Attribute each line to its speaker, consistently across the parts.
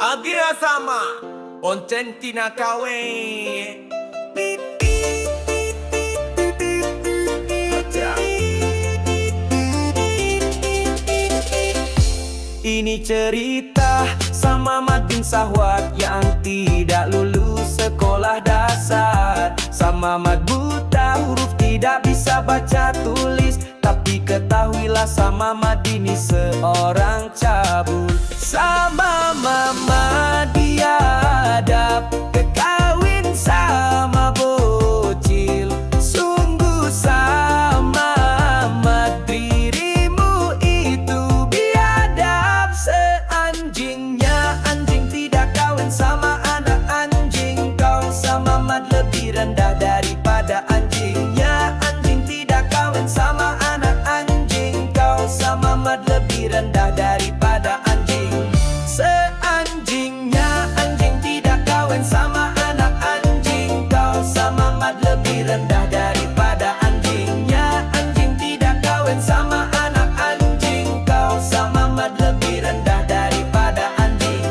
Speaker 1: Agia sama Poncentina kawe. Ini cerita sama Madin Sahwat yang tidak lulus sekolah dasar. Sama Mat buta huruf tidak bisa baca tulis, tapi ketahuilah sama Mat ini seorang cabul. Sama Mama dia adab, kekawin sama bocil. Sungguh sama Mat dirimu itu biadab. Seanjingnya anjing tidak kawin sama anak anjing. Kau sama Mat lebih rendah daripada anjingnya. Anjing tidak kawin sama anak anjing. Kau sama Mat lebih rendah daripada anjing. Seanjingnya anjing tidak kawin sama anak anjing. Kau sama Mat lebih rendah daripada anjingnya. Anjing tidak kawin sama anak anjing. Kau sama Mat lebih rendah daripada anjing.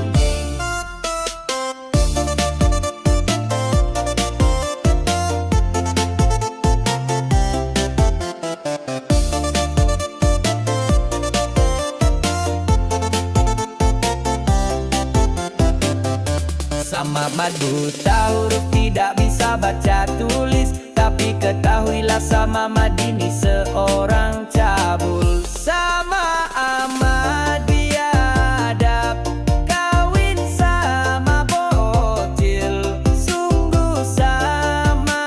Speaker 1: Sama Mat buta huruf tidak bisa baca tulis, tapi ketahuilah sama Mat ini seorang cabul. Sama Ahmad dia adab, kawin sama bocil. Sungguh sama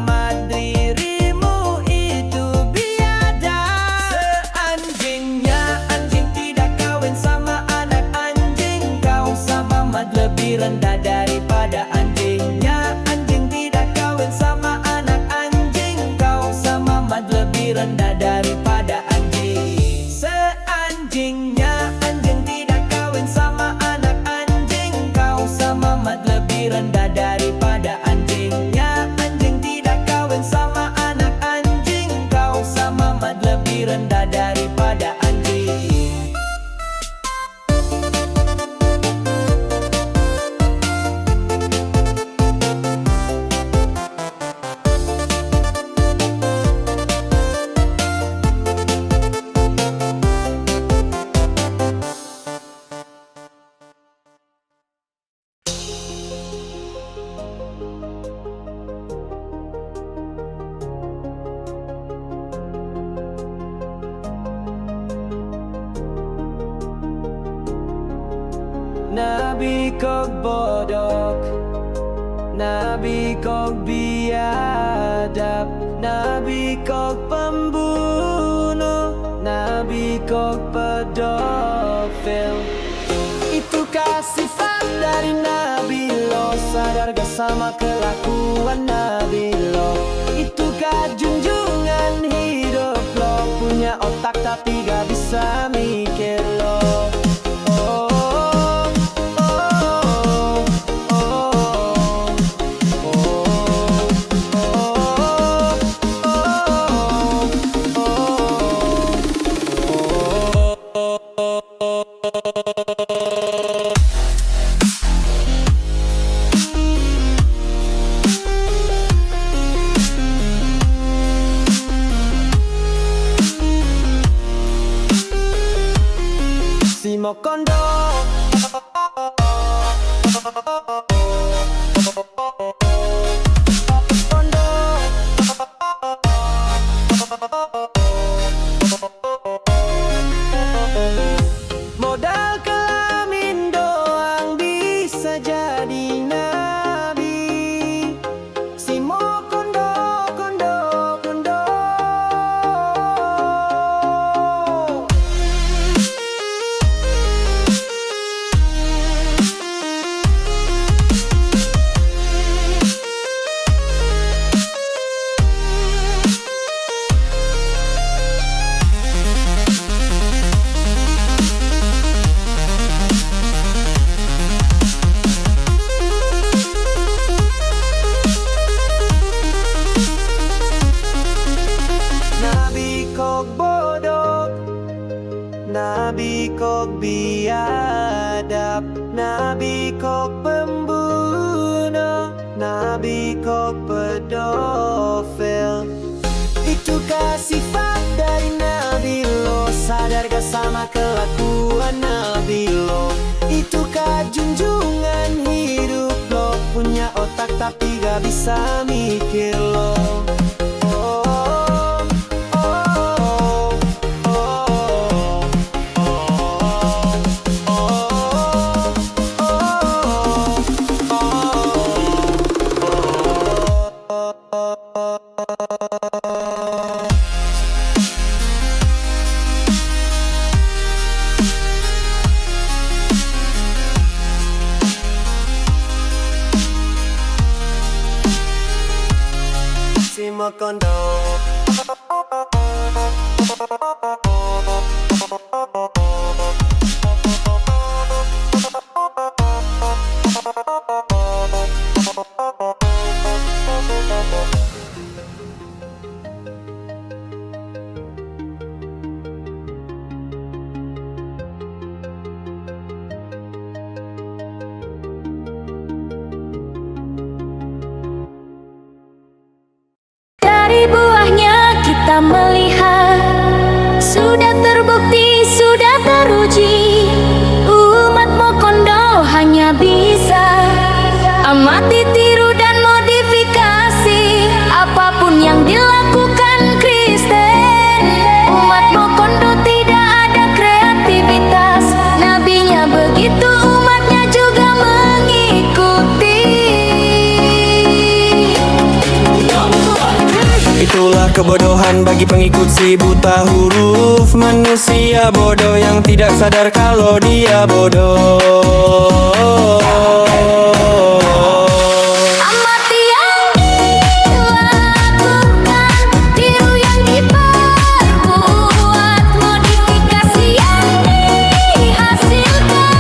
Speaker 1: Mat dirimu itu biadab. Seanjingnya anjing tidak kawin sama anak anjing. Kau sama Mat lebih rendah daripada anjingnya. Anjing tidak kawin sama anak anjing. Kau sama Mat lebih rendah daripada anjing. Seanjingnya anjing tidak kawin sama anak anjing. Kau sama Mat lebih rendah daripada anjingnya. Anjing tidak kawin sama anak anjing. Kau sama Mat lebih rendah daripada anjing. Nabi kok bodoh, Nabi kok biadab, Nabi kok pembunuh, Nabi kok pedofil. Itukah sifat dari Nabi lo? Sadar gak sama kelakuan Nabi lo? Itukah junjungan hidup lo? Punya otak tapi gak bisa mikir lo. Simo kondo modal kelamin doang bisa jadi nabi. Simo kondo kondo kondo. Nabi kok biadab, Nabi kok pembunuh, Nabi kok pedofil. Itukah sifat dari Nabi lo? Sadar gak sama kelakuan Nabi lo? Itukah junjungan hidup lo? Punya otak tapi gak bisa mikir lo. Simokondo.
Speaker 2: Dari buahnya kita melihat, sudah terbukti, sudah teruji, umat Mokondo hanya bisa amati, tiru dan modifikasi apapun yang dilakukan Kristen. Umat Mokondo tidak ada kreativitas, nabinya begitu, umatnya juga mengikuti.
Speaker 1: Itulah kebodohan bagi pengikut si buta huruf. Manusia bodoh yang tidak sadar kalau dia bodoh.
Speaker 2: Amati yang dilakukan, tiru yang diperbuat, modifikasi yang dihasilkan.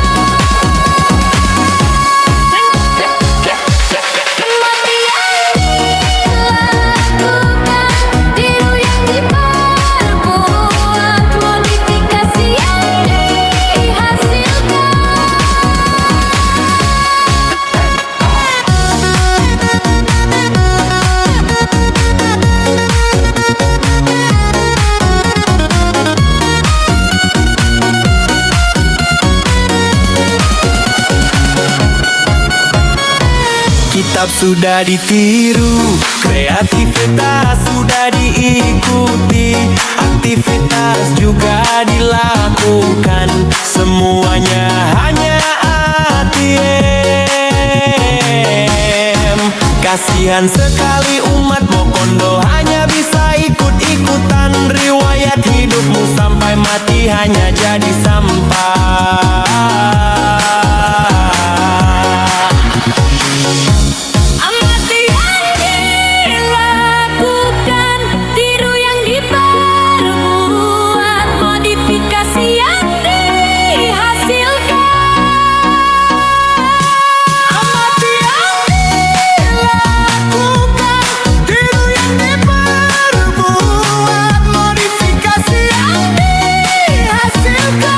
Speaker 2: Amati yang dilakukan, tiru yang diperbuat, modifikasi yang dihasilkan.
Speaker 1: Kitab sudah ditiru, kreativitas sudah diikuti, aktivitas juga dilakukan, semuanya hanya ATM. Kasihan sekali umat Mokondo hanya bisa ikut-ikutan, riwayat hidupmu sampai mati hanya jadi sampah.
Speaker 2: Amati yang dilakukan, tiru yang diperbuat, modifikasi yang dihasilkan. Amati yang dilakukan,
Speaker 1: Tiru yang diperbuat, modifikasi yang
Speaker 2: dihasilkan.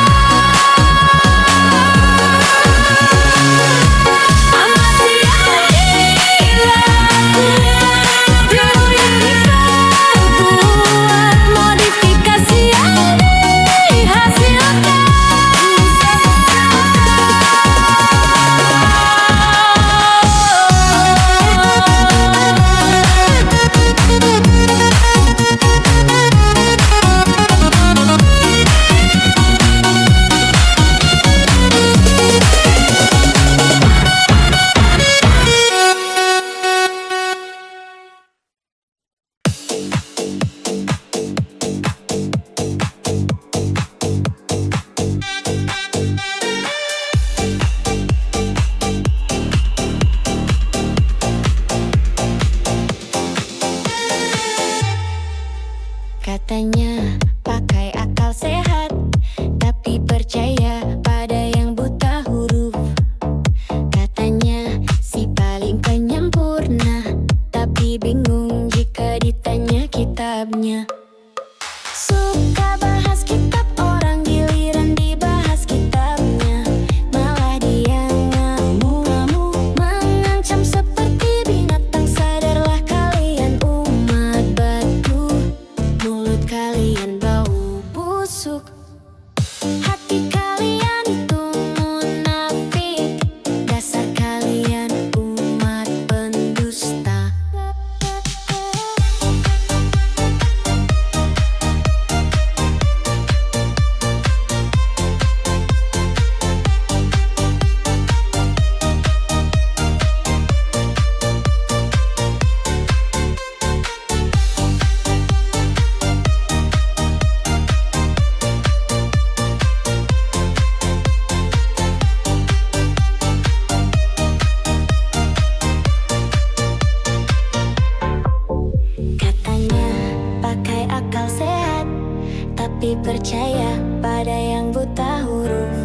Speaker 3: percaya pada yang buta huruf.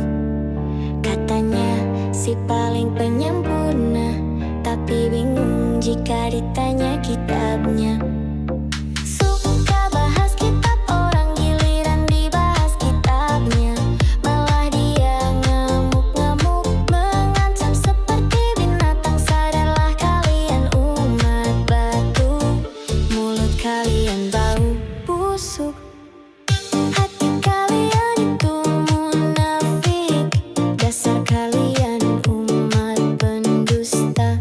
Speaker 3: Katanya si paling penyempurna, tapi bingung jika ditanya kitabnya. Suka bahas kitab orang, giliran dibahas kitabnya malah dia ngamuk-ngamuk, mengancam seperti binatang. Sadarlah kalian umat batu, mulut kalian bau busuk, hati kalian itu munafik, dasar kalian umat pendusta.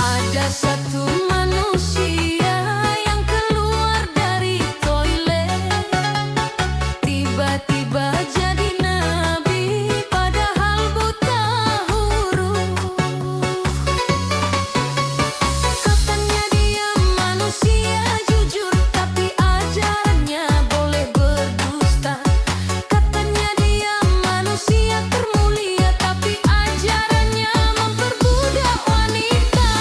Speaker 2: Ada satu manusia yang keluar dari toilet, tiba-tiba jadi nabi padahal buta huruf. Katanya dia manusia jujur, tapi ajarannya boleh berdusta. Katanya dia manusia termulia, tapi ajarannya memperbudak wanita.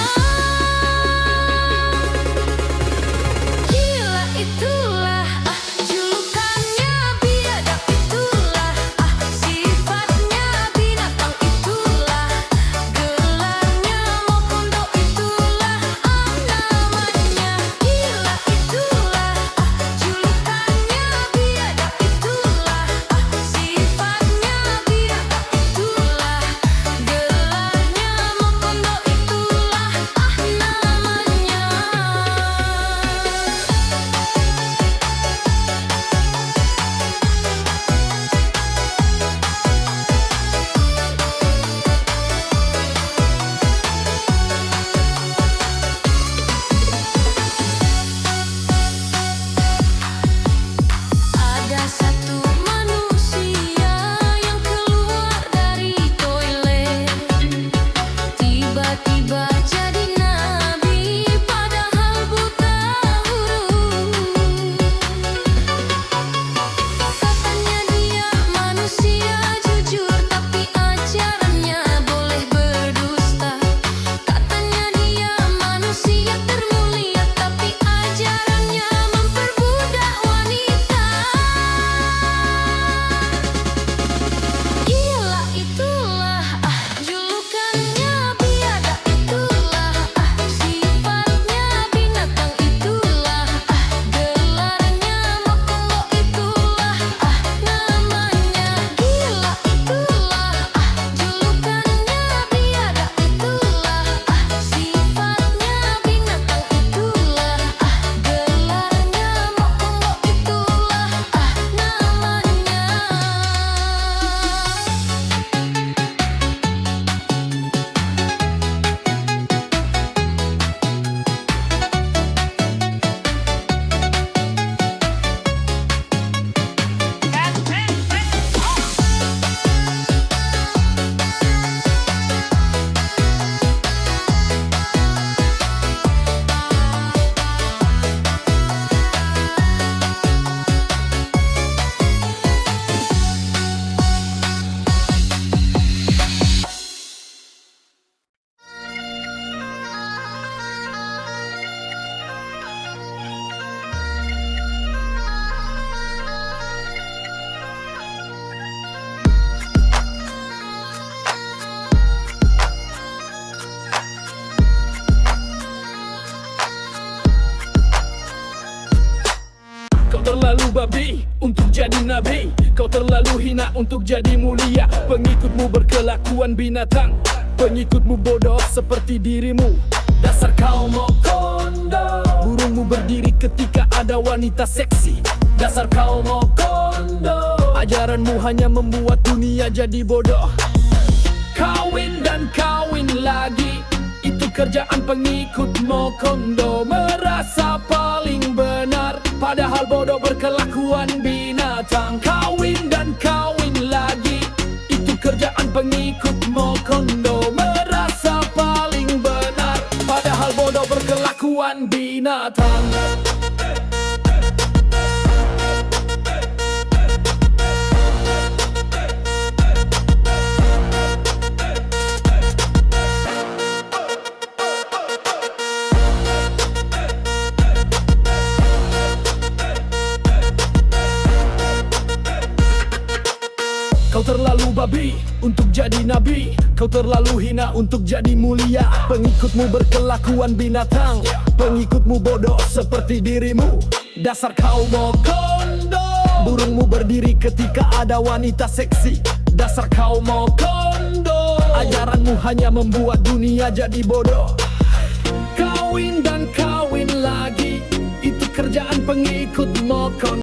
Speaker 4: babi untuk jadi nabi. Kau terlalu hina untuk jadi mulia. Pengikutmu berkelakuan binatang. Pengikutmu bodoh seperti dirimu. Dasar kau mokondo. Burungmu berdiri ketika ada wanita seksi. Dasar kau mokondo. Ajaranmu hanya membuat dunia jadi bodoh. Kawin dan kawin lagi, itu kerjaan pengikut mokondo. Merasa paling benar, padahal bodoh berkelakuan binatang. Kawin dan kawin lagi, itu kerjaan pengikut mokondo. Merasa paling benar, padahal bodoh berkelakuan binatang. Kau terlalu babi untuk jadi nabi. Kau terlalu hina untuk jadi mulia. Pengikutmu berkelakuan binatang. Pengikutmu bodoh seperti dirimu. Dasar kau mokondo. Burungmu berdiri ketika ada wanita seksi. Dasar kau mokondo. Ajaranmu hanya membuat dunia jadi bodoh. Kawin dan kawin lagi, itu kerjaan pengikut mokondo.